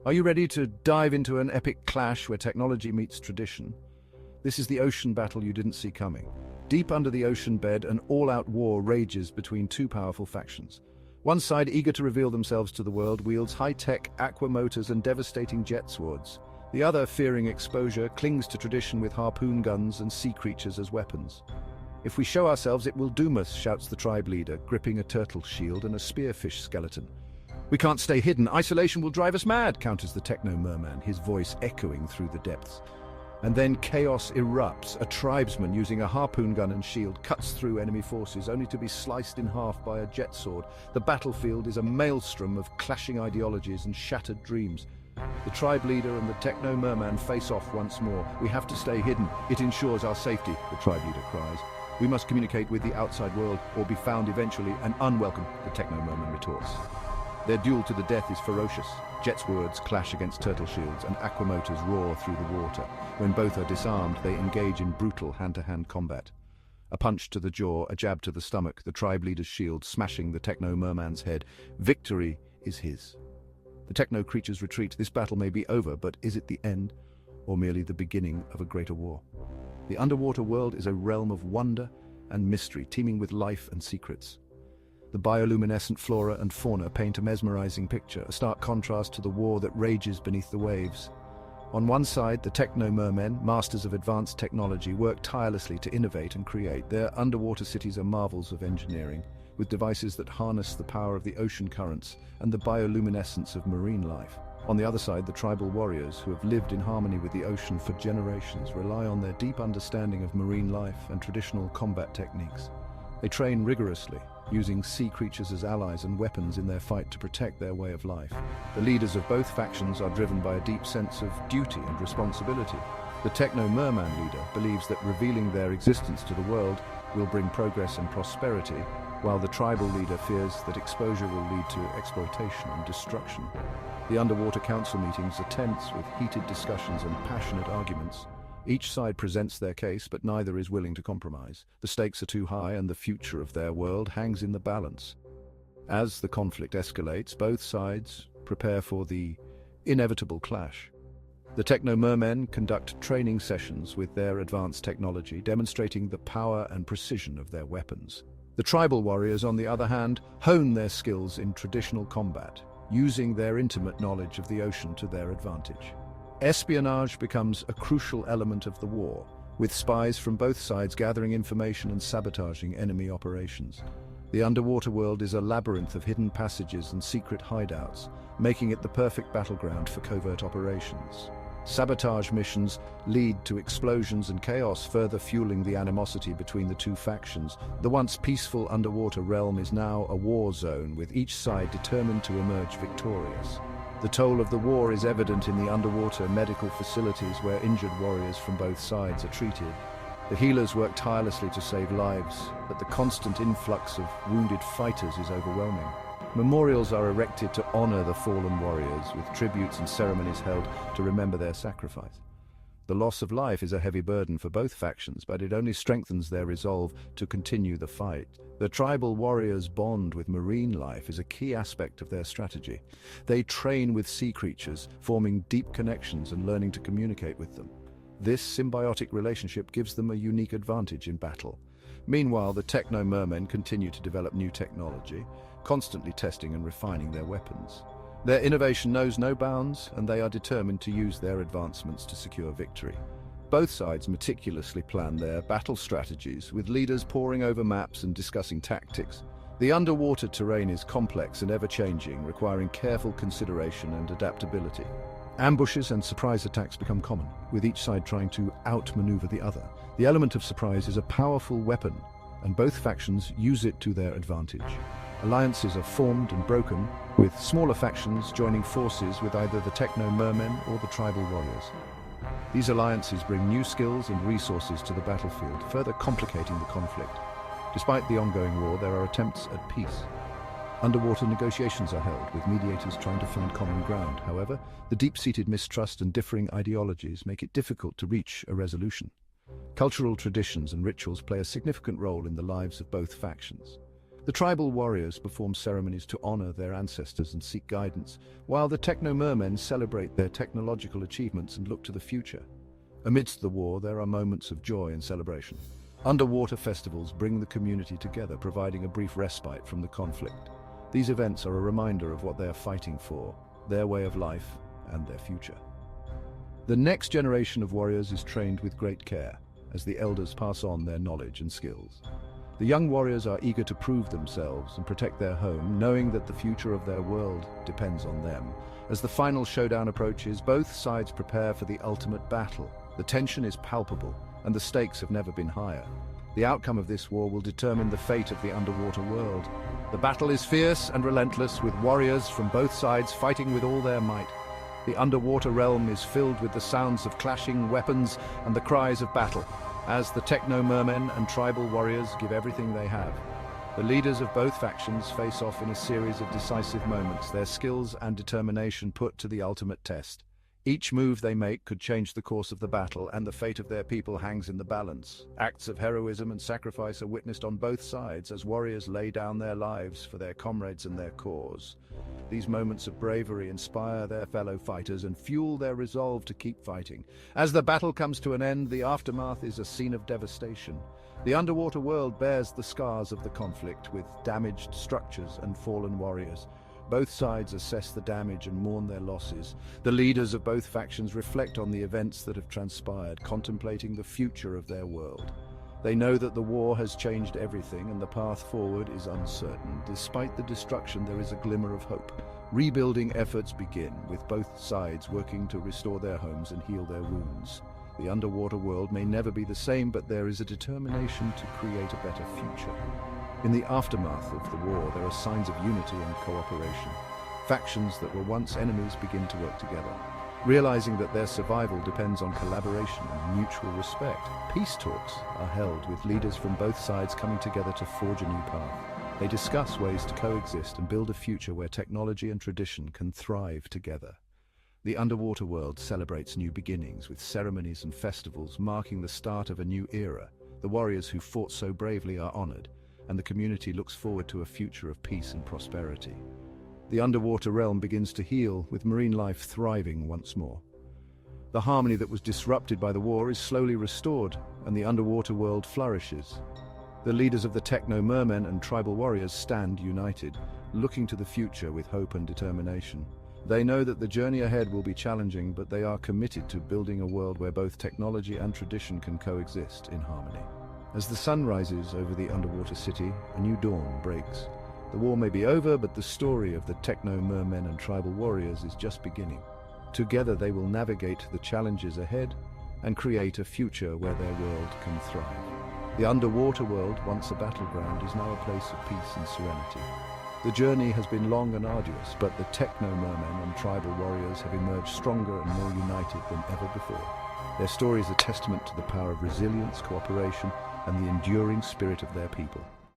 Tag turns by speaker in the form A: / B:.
A: Are you ready to dive into an epic clash where technology meets tradition? This is the ocean battle you didn't see coming. Deep under the ocean bed, an all-out war rages between two powerful factions. One side, eager to reveal themselves to the world, wields high-tech aqua motors and devastating jet swords. The other, fearing exposure, clings to tradition with harpoon guns and sea creatures as weapons. "If we show ourselves, it will doom us," shouts the tribe leader, gripping a turtle shield and a spearfish skeleton. "We can't stay hidden. Isolation will drive us mad," counters the techno-merman, his voice echoing through the depths. And then chaos erupts. A tribesman using a harpoon gun and shield cuts through enemy forces, only to be sliced in half by a jet sword. The battlefield is a maelstrom of clashing ideologies and shattered dreams. The tribe leader and the techno-merman face off once more. "We have to stay hidden. It ensures our safety," the tribe leader cries. "We must communicate with the outside world or be found eventually and unwelcome," the techno-merman retorts. Their duel to the death is ferocious. Jet swords clash against turtle shields and aquamotors roar through the water. When both are disarmed, they engage in brutal hand-to-hand combat. A punch to the jaw, a jab to the stomach, the tribe leader's shield smashing the techno-merman's head. Victory is his. The techno-creatures retreat. This battle may be over, but is it the end, or merely the beginning of a greater war? The underwater world is a realm of wonder and mystery, teeming with life and secrets. The bioluminescent flora and fauna paint a mesmerizing picture, a stark contrast to the war that rages beneath the waves. On one side, the techno-mermen, masters of advanced technology, work tirelessly to innovate and create. Their underwater cities are marvels of engineering, with devices that harness the power of the ocean currents and the bioluminescence of marine life. On the other side, the tribal warriors, who have lived in harmony with the ocean for generations, rely on their deep understanding of marine life and traditional combat techniques. They train rigorously, using sea creatures as allies and weapons in their fight to protect their way of life. The leaders of both factions are driven by a deep sense of duty and responsibility. The techno-merman leader believes that revealing their existence to the world will bring progress and prosperity, while the tribal leader fears that exposure will lead to exploitation and destruction. The underwater council meetings are tense, with heated discussions and passionate arguments. Each side presents their case, but neither is willing to compromise. The stakes are too high, and the future of their world hangs in the balance. As the conflict escalates, both sides prepare for the inevitable clash. The techno-mermen conduct training sessions with their advanced technology, demonstrating the power and precision of their weapons. The tribal warriors, on the other hand, hone their skills in traditional combat, using their intimate knowledge of the ocean to their advantage. Espionage becomes a crucial element of the war, with spies from both sides gathering information and sabotaging enemy operations. The underwater world is a labyrinth of hidden passages and secret hideouts, making it the perfect battleground for covert operations. Sabotage missions lead to explosions and chaos, further fueling the animosity between the two factions. The once peaceful underwater realm is now a war zone, with each side determined to emerge victorious. The toll of the war is evident in the underwater medical facilities where injured warriors from both sides are treated. The healers work tirelessly to save lives, but the constant influx of wounded fighters is overwhelming. Memorials are erected to honor the fallen warriors, with tributes and ceremonies held to remember their sacrifice. The loss of life is a heavy burden for both factions, but it only strengthens their resolve to continue the fight. The tribal warriors' bond with marine life is a key aspect of their strategy. They train with sea creatures, forming deep connections and learning to communicate with them. This symbiotic relationship gives them a unique advantage in battle. Meanwhile, the techno-mermen continue to develop new technology, constantly testing and refining their weapons. Their innovation knows no bounds, and they are determined to use their advancements to secure victory. Both sides meticulously plan their battle strategies, with leaders poring over maps and discussing tactics. The underwater terrain is complex and ever-changing, requiring careful consideration and adaptability. Ambushes and surprise attacks become common, with each side trying to outmaneuver the other. The element of surprise is a powerful weapon, and both factions use it to their advantage. Alliances are formed and broken, with smaller factions joining forces with either the techno-mermen or the tribal warriors. These alliances bring new skills and resources to the battlefield, further complicating the conflict. Despite the ongoing war, there are attempts at peace. Underwater negotiations are held, with mediators trying to find common ground. However, the deep-seated mistrust and differing ideologies make it difficult to reach a resolution. Cultural traditions and rituals play a significant role in the lives of both factions. The tribal warriors perform ceremonies to honor their ancestors and seek guidance, while the techno-mermen celebrate their technological achievements and look to the future. Amidst the war, there are moments of joy and celebration. Underwater festivals bring the community together, providing a brief respite from the conflict. These events are a reminder of what they are fighting for, their way of life and their future. The next generation of warriors is trained with great care, as the elders pass on their knowledge and skills. The young warriors are eager to prove themselves and protect their home, knowing that the future of their world depends on them. As the final showdown approaches, both sides prepare for the ultimate battle. The tension is palpable, and the stakes have never been higher. The outcome of this war will determine the fate of the underwater world. The battle is fierce and relentless, with warriors from both sides fighting with all their might. The underwater realm is filled with the sounds of clashing weapons and the cries of battle, as the techno-mermen and tribal warriors give everything they have. The leaders of both factions face off in a series of decisive moments, their skills and determination put to the ultimate test. Each move they make could change the course of the battle, and the fate of their people hangs in the balance. Acts of heroism and sacrifice are witnessed on both sides as warriors lay down their lives for their comrades and their cause. These moments of bravery inspire their fellow fighters and fuel their resolve to keep fighting. As the battle comes to an end, the aftermath is a scene of devastation. The underwater world bears the scars of the conflict, with damaged structures and fallen warriors. Both sides assess the damage and mourn their losses. The leaders of both factions reflect on the events that have transpired, contemplating the future of their world. They know that the war has changed everything and the path forward is uncertain. Despite the destruction, there is a glimmer of hope. Rebuilding efforts begin, with both sides working to restore their homes and heal their wounds. The underwater world may never be the same, but there is a determination to create a better future. In the aftermath of the war, there are signs of unity and cooperation. Factions that were once enemies begin to work together, realizing that their survival depends on collaboration and mutual respect. Peace talks are held, with leaders from both sides coming together to forge a new path. They discuss ways to coexist and build a future where technology and tradition can thrive together. The underwater world celebrates new beginnings, with ceremonies and festivals marking the start of a new era. The warriors who fought so bravely are honored, and the community looks forward to a future of peace and prosperity. The underwater realm begins to heal, with marine life thriving once more. The harmony that was disrupted by the war is slowly restored, and the underwater world flourishes. The leaders of the techno-mermen and tribal warriors stand united, looking to the future with hope and determination. They know that the journey ahead will be challenging, but they are committed to building a world where both technology and tradition can coexist in harmony. As the sun rises over the underwater city, a new dawn breaks. The war may be over, but the story of the techno-mermen and tribal warriors is just beginning. Together they will navigate the challenges ahead and create a future where their world can thrive. The underwater world, once a battleground, is now a place of peace and serenity. The journey has been long and arduous, but the techno-mermen and tribal warriors have emerged stronger and more united than ever before. Their story is a testament to the power of resilience, cooperation, and the enduring spirit of their people.